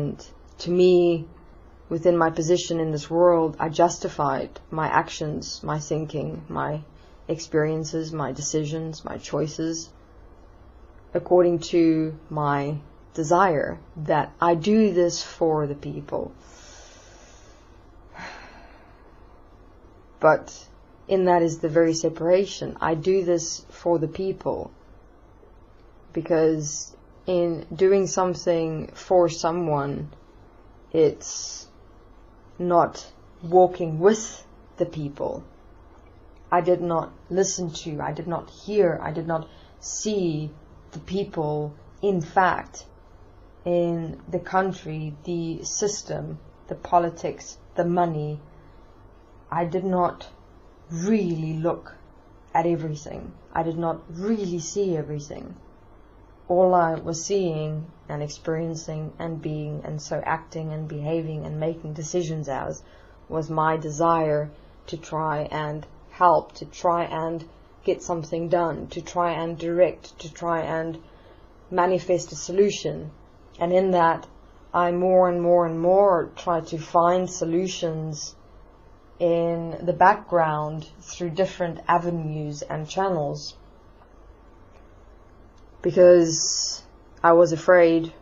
And to me, within my position in this world, I justified my actions, my thinking, my experiences, my decisions, my choices, according to my desire that I do this for the people. But in that is the very separation. I do this for the people, because in doing something for someone, it's not walking with the people. I did not listen to, I did not hear, I did not see the people, in fact, in the country, the system, the politics, the money. I did not really look at everything. I did not really see everything. All I was seeing and experiencing and being, and so acting and behaving and making decisions as, was my desire to try and help, to try and get something done, to try and direct, to try and manifest a solution. And in that, I more and more and more try to find solutions in the background through different avenues and channels, because I was afraid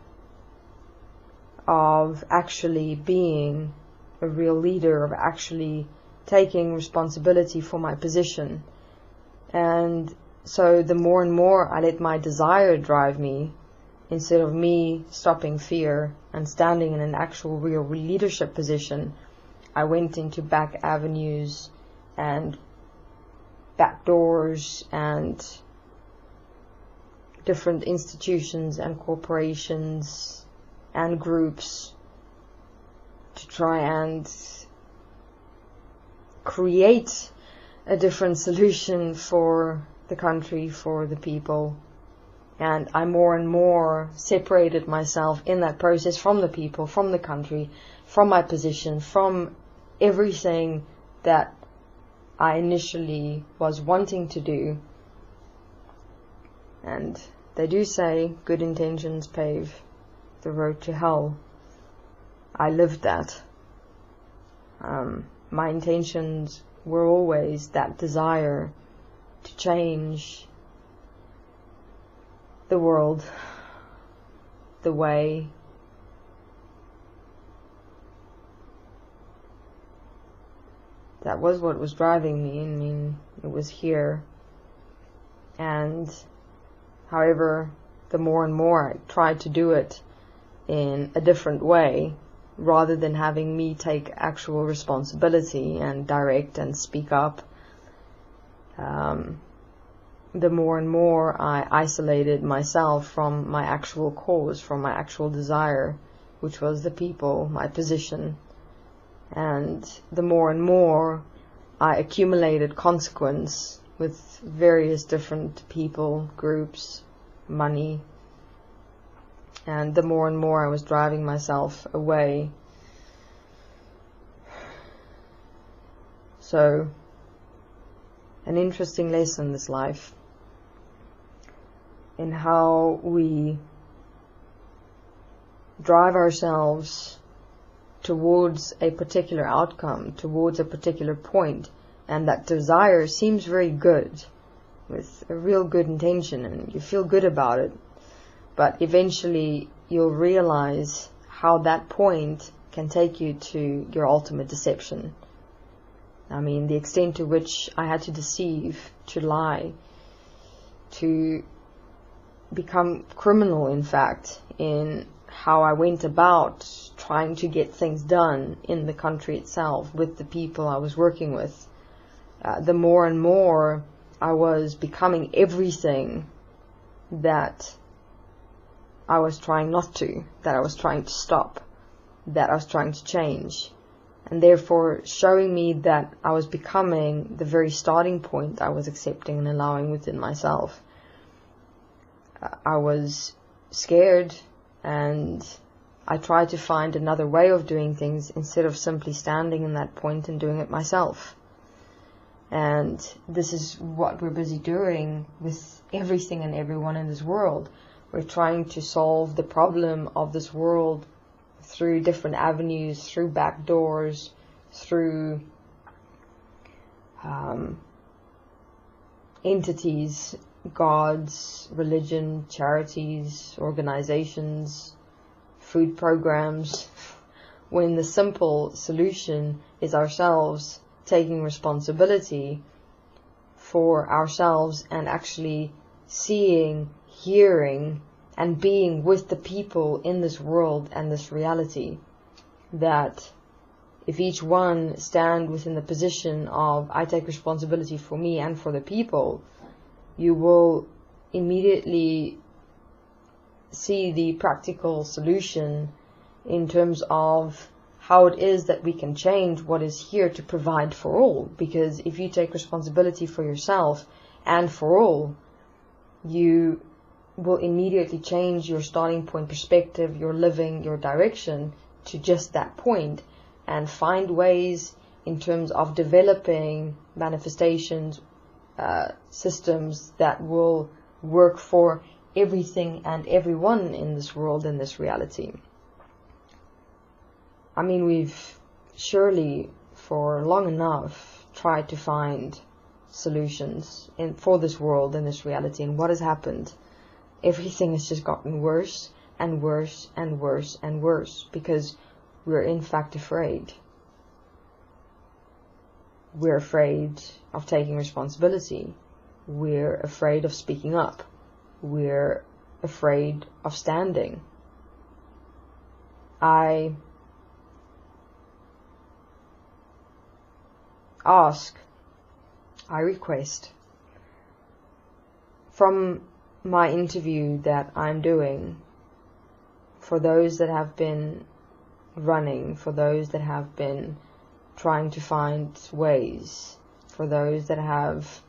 of actually being a real leader, of actually taking responsibility for my position. And so the more and more I let my desire drive me, instead of me stopping fear and standing in an actual real leadership position, I went into back avenues and back doors and different institutions and corporations and groups to try and create a different solution for the country, for the people. And I more and more separated myself in that process from the people, from the country, from my position, from everything that I initially was wanting to do. And they do say good intentions pave the road to hell. I lived that. My intentions were always that desire to change the world, the way that was what was driving me. I mean, it was here. And however, the more and more I tried to do it in a different way, rather than having me take actual responsibility and direct and speak up, the more and more I isolated myself from my actual cause, from my actual desire, which was the people, my position. And the more and more I accumulated consequence with various different people, groups, money, and the more and more I was driving myself away. So, an interesting lesson, this life, in how we drive ourselves towards a particular outcome, towards a particular point, and that desire seems very good, with a real good intention, and you feel good about it, but eventually you'll realize how that point can take you to your ultimate deception. I mean, the extent to which I had to deceive, to lie, to become criminal, in fact, in how I went about trying to get things done in the country itself, with the people I was working with. The more and more I was becoming everything that I was trying not to, that I was trying to stop, that I was trying to change. And therefore showing me that I was becoming the very starting point I was accepting and allowing within myself. I was scared, and I tried to find another way of doing things instead of simply standing in that point and doing it myself. And this is what we're busy doing with everything and everyone in this world. We're trying to solve the problem of this world through different avenues, through back doors, through entities, gods, religion, charities, organizations, food programs, when the simple solution is ourselves taking responsibility for ourselves and actually seeing, hearing, and being with the people in this world and this reality. That if each one stand within the position of, I take responsibility for me and for the people, you will immediately see the practical solution in terms of how it is that we can change what is here to provide for all. Because if you take responsibility for yourself and for all, you will immediately change your starting point perspective, your living, your direction to just that point, and find ways in terms of developing manifestations, systems that will work for everything and everyone in this world and this reality. I mean, we've surely for long enough tried to find solutions for this world and this reality, and what has happened? Everything has just gotten worse and worse and worse and worse, because we're in fact afraid. We're afraid of taking responsibility. We're afraid of speaking up. We're afraid of standing. I request from my interview that I'm doing, for those that have been running, for those that have been trying to find ways, for those that have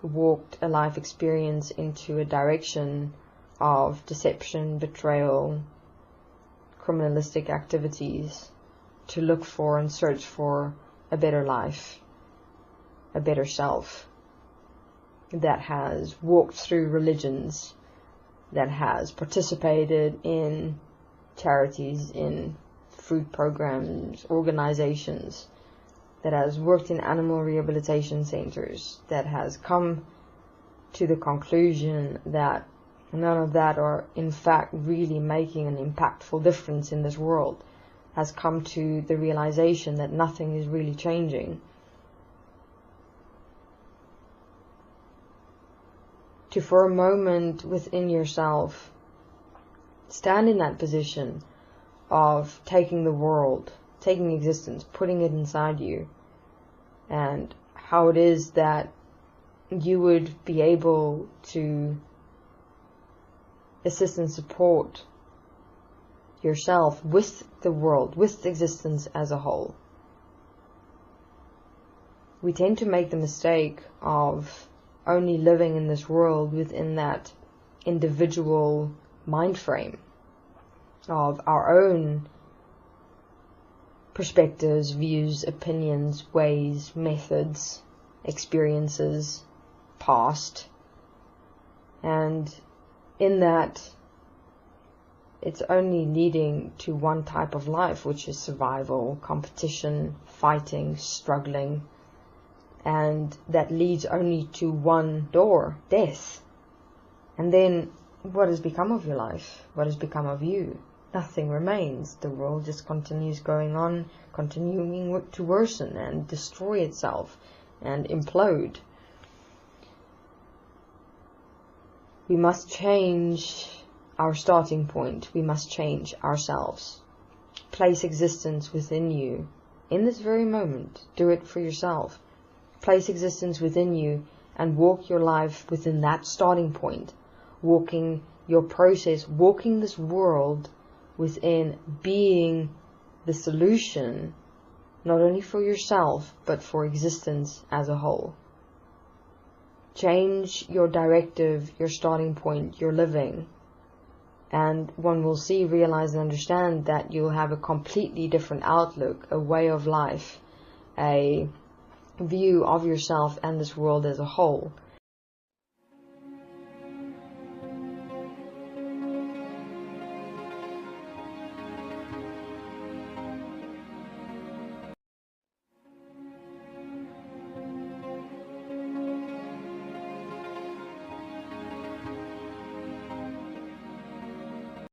walked a life experience into a direction of deception, betrayal, criminalistic activities, to look for and search for a better life, a better self, that has walked through religions, that has participated in charities, in food programs, organizations, that has worked in animal rehabilitation centers, that has come to the conclusion that none of that are in fact really making an impactful difference in this world, has come to the realization that nothing is really changing. To for a moment within yourself stand in that position of taking the world, taking existence, putting it inside you, and how it is that you would be able to assist and support yourself with the world, with existence as a whole. We tend to make the mistake of only living in this world within that individual mind frame of our own perspectives, views, opinions, ways, methods, experiences, past. And in that, it's only leading to one type of life, which is survival, competition, fighting, struggling. And that leads only to one door, death. And then what has become of your life? What has become of you? Nothing remains. The world just continues going on, continuing to worsen and destroy itself and implode. We must change our starting point. We must change ourselves. Place existence within you in this very moment. Do it for yourself. Place existence within you and walk your life within that starting point. Walking your process, walking this world within being the solution, not only for yourself, but for existence as a whole. Change your directive, your starting point, your living, and one will see, realize, and understand that you'll have a completely different outlook, a way of life, a view of yourself and this world as a whole,